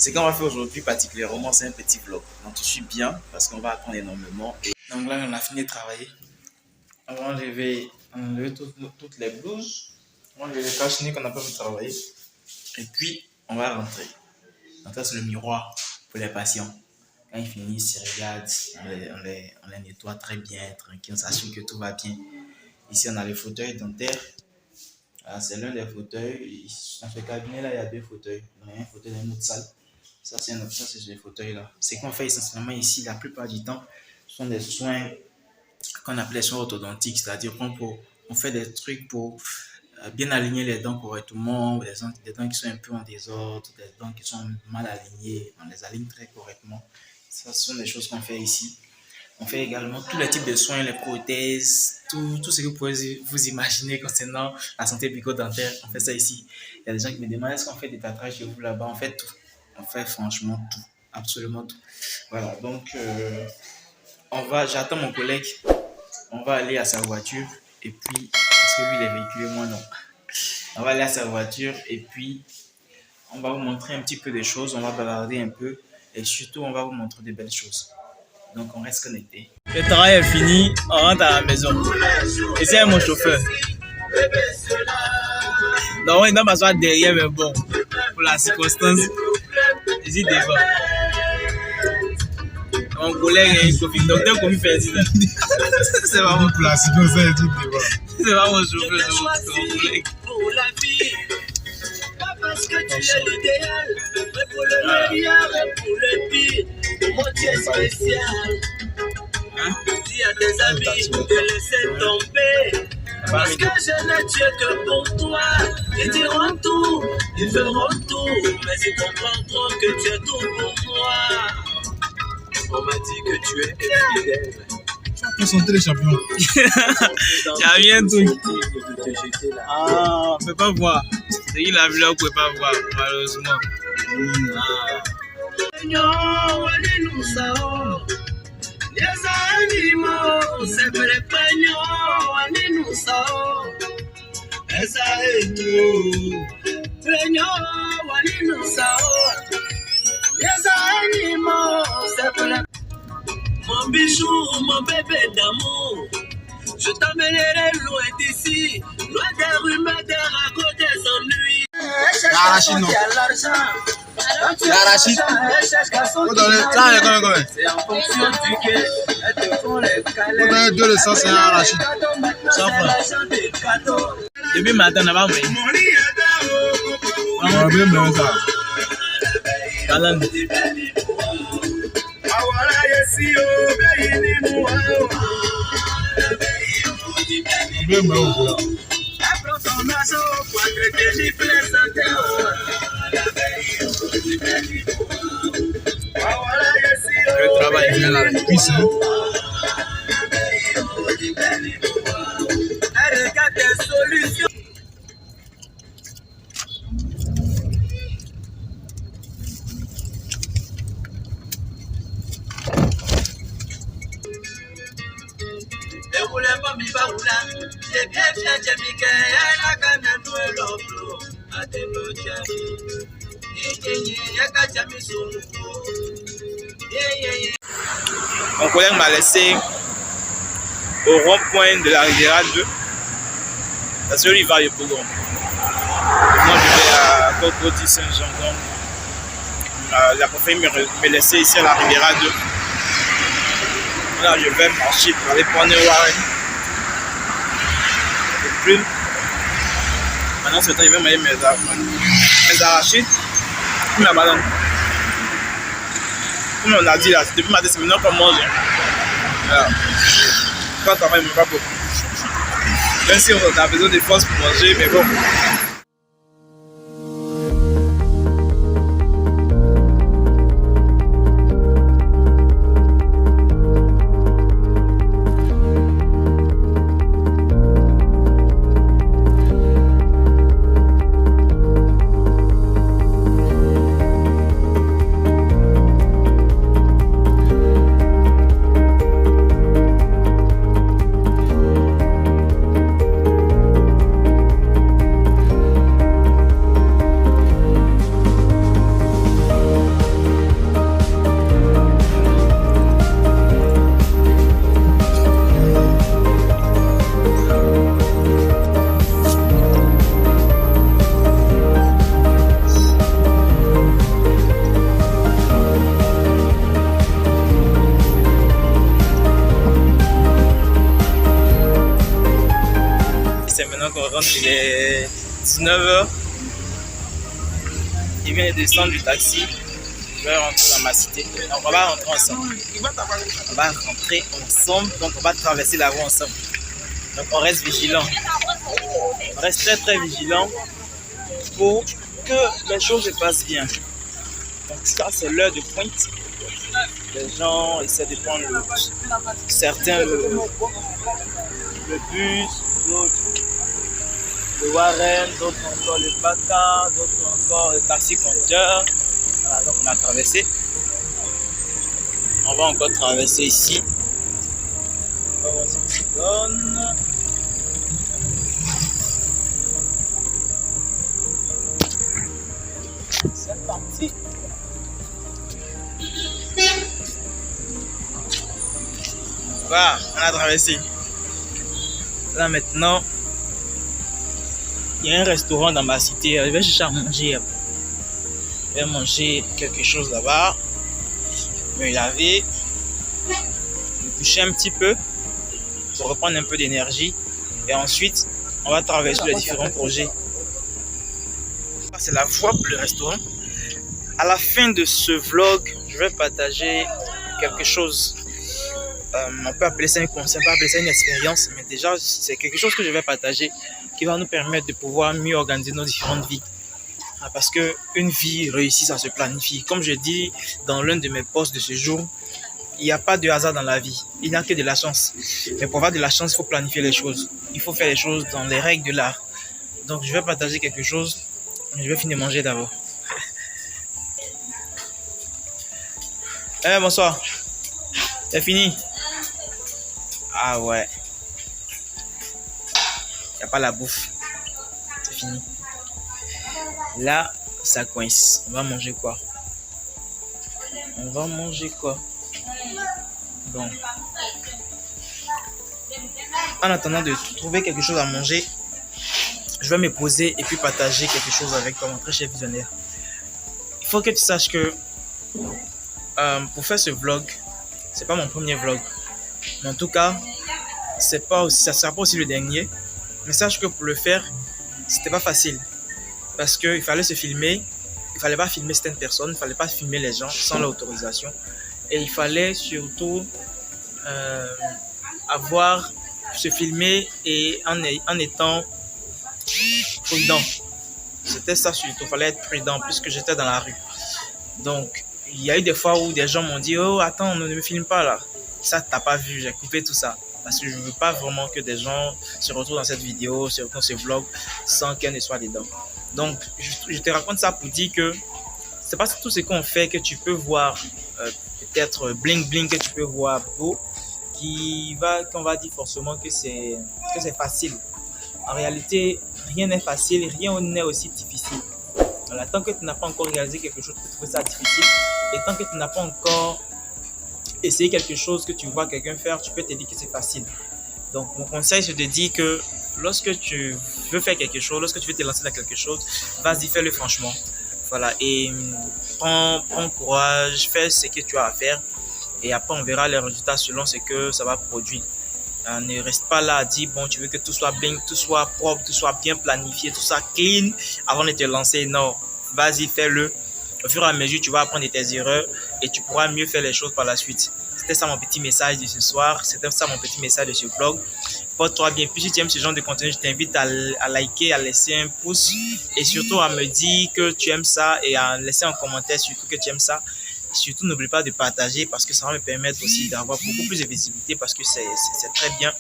Ce qu'on va faire aujourd'hui particulièrement, c'est un petit vlog. Donc je suis bien parce qu'on va apprendre énormément. Donc là, on a fini de travailler. On va enlever toutes les blouses. On va enlever les cache-nez qu'on n'a pas pu travailler. Et puis, on va rentrer. Donc ça, c'est le miroir pour les patients. Quand ils finissent, ils regardent, on les nettoie très bien, tranquille, on s'assure que tout va bien. Ici, on a les fauteuils dentaires. C'est l'un des fauteuils. Dans ce cabinet-là, il y a 2 fauteuils. Il y a un fauteuil dans une autre salle. Ça, c'est les fauteuils-là. Ce qu'on fait essentiellement ici, la plupart du temps, ce sont des soins qu'on appelle les soins orthodontiques. C'est-à-dire qu'on fait des trucs pour bien aligner les dents correctement, des dents qui sont un peu en désordre, des dents qui sont mal alignées, on les aligne très correctement. Ça, ce sont des choses qu'on fait ici. On fait également tous les types de soins, les prothèses, tout ce que vous pouvez vous imaginer concernant la santé bucco-dentaire. On fait ça ici. Il y a des gens qui me demandent est-ce qu'on fait des tatouages chez vous là-bas. On fait tout. On fait franchement tout. Absolument tout. Voilà, donc j'attends mon collègue. On va aller à sa voiture. Et puis, parce que lui il est véhiculé, moi non. On va aller à sa voiture et puis on va vous montrer un petit peu des choses. On va bavarder un peu. Et surtout, on va vous montrer des belles choses. Donc, on reste connecté. Le travail est fini, on rentre à la maison. Et c'est mon chauffeur. Donc, il doit m'asseoir derrière, mais bon, pour la circonstance, ici devant. Mon collègue est docteur Kofi Ferdinand. C'est vraiment pour la circonstance, ici devant. C'est pas mon chauffeur, c'est mon collègue. Parce que tu es l'idéal, mais pour le meilleur et pour le pire, moi tu es spécial. Dis à tes amis de laisser tomber, parce que je n'ai Dieu que pour toi. Ils diront tout, ils feront tout, mais ils comprendront que tu es tout pour moi. On m'a dit que tu es fidèle. Concentrer les champions. Tu as rien tout. Ah, on ne peut pas voir. C'est qu'il a vu là, on ne peut pas voir, malheureusement. Mon bijou, mon bébé d'amour, je t'emmènerai loin d'ici, loin des rumeurs, des ragots, des ennuis. L'arachide, non. L'arachide. C'est en fonction du quai. Faut donner 2 de ça, c'est un arachide. 100 francs. Depuis matin, on n'a pas vu. On va bien manger ça. Calme. Le travail vient là, puissant. Regarde tes solutions. Mon collègue m'a laissé au rond-point de la Riviera 2 parce que lui il va au programme. Moi je vais à Côte-Côte Saint-Jean. Donc la compagnie me laissait ici à la Riviera 2. Là je vais marcher pour aller prendre un Warren. Et puis maintenant ce temps je vais manger mes arachides. Puis ma banane. Comme on a dit là, depuis matin, c'est maintenant qu'on mange. Voilà. Quand on travaille, pas beaucoup. Même si on a besoin de force pour manger, mais bon. 19h. Il vient de descendre du taxi. Je vais rentrer dans ma cité. Donc on va rentrer ensemble. On va rentrer ensemble. Donc on va traverser la rue ensemble. Donc on reste vigilant. On reste très très vigilant pour que les choses se passent bien. Donc ça c'est l'heure de pointe. Les gens essaient de prendre certains le bus, d'autres le Warren, d'autres encore le Baka, d'autres encore le taxi conducteur. Voilà, donc on a traversé. On va encore traverser ici. On va voir ce que ça donne. C'est parti. Voilà, on a traversé. Là maintenant, il y a un restaurant dans ma cité. Je vais chercher à manger. Je vais manger quelque chose là-bas. Me laver. Me coucher un petit peu. Pour reprendre un peu d'énergie. Et ensuite, on va traverser les différents projets. C'est la voie pour le restaurant. À la fin de ce vlog, je vais partager quelque chose. On peut appeler ça un conseil, on peut appeler ça une expérience, mais déjà c'est quelque chose que je vais partager qui va nous permettre de pouvoir mieux organiser nos différentes vies. Parce qu'une vie réussie, ça se planifie. Comme je dis dans l'un de mes posts de ce jour, il n'y a pas de hasard dans la vie, il n'y a que de la chance. Mais pour avoir de la chance, il faut planifier les choses. Il faut faire les choses dans les règles de l'art. Donc je vais partager quelque chose, mais je vais finir de manger d'abord. Bonsoir. C'est fini? Ah ouais. Il n'y a pas la bouffe. C'est fini. Là, ça coince. On va manger quoi? Donc, en attendant de trouver quelque chose à manger, je vais me poser et puis partager quelque chose avec toi, mon très cher visionnaire. Il faut que tu saches que pour faire ce vlog, c'est pas mon premier vlog. Mais en tout cas, ça sera pas aussi le dernier. Mais sache que pour le faire, c'était pas facile. Parce qu'il fallait se filmer. Il fallait pas filmer certaines personnes. Il fallait pas filmer les gens sans leur autorisation. Et il fallait surtout se filmer et en étant prudent. C'était ça surtout. Il fallait être prudent puisque j'étais dans la rue. Donc, il y a eu des fois où des gens m'ont dit « Oh, attends, ne me filme pas là. » Ça, t'as pas vu, j'ai coupé tout ça. Parce que je ne veux pas vraiment que des gens se retrouvent dans cette vidéo, dans ce vlog, sans qu'elles ne soient dedans. Donc, je te raconte ça pour dire que c'est pas tout ce qu'on fait que tu peux voir, peut-être bling bling, que tu peux voir beau, qu'on va dire forcément que c'est facile. En réalité, rien n'est facile, rien n'est aussi difficile. Voilà, tant que tu n'as pas encore réalisé quelque chose, tu peux trouver ça difficile. Et tant que tu n'as pas encore essayé quelque chose que tu vois quelqu'un faire, tu peux te dire que c'est facile. Donc, mon conseil, c'est de dire que lorsque tu veux faire quelque chose, lorsque tu veux te lancer dans quelque chose, vas-y, fais-le franchement. Voilà, et prends courage, fais ce que tu as à faire. Et après, on verra les résultats selon ce que ça va produire. Ne reste pas là à dire, bon, tu veux que tout soit bien, tout soit propre, tout soit bien planifié, tout soit clean avant de te lancer. Non, vas-y, fais-le. Au fur et à mesure, tu vas apprendre de tes erreurs et tu pourras mieux faire les choses par la suite. C'était ça mon petit message de ce soir. C'était ça mon petit message de ce vlog. Porte-toi bien. Puis si tu aimes ce genre de contenu, je t'invite à liker, à laisser un pouce et surtout à me dire que tu aimes ça et à laisser un commentaire surtout que tu aimes ça. Surtout, n'oublie pas de partager parce que ça va me permettre aussi d'avoir beaucoup plus de visibilité parce que c'est très bien.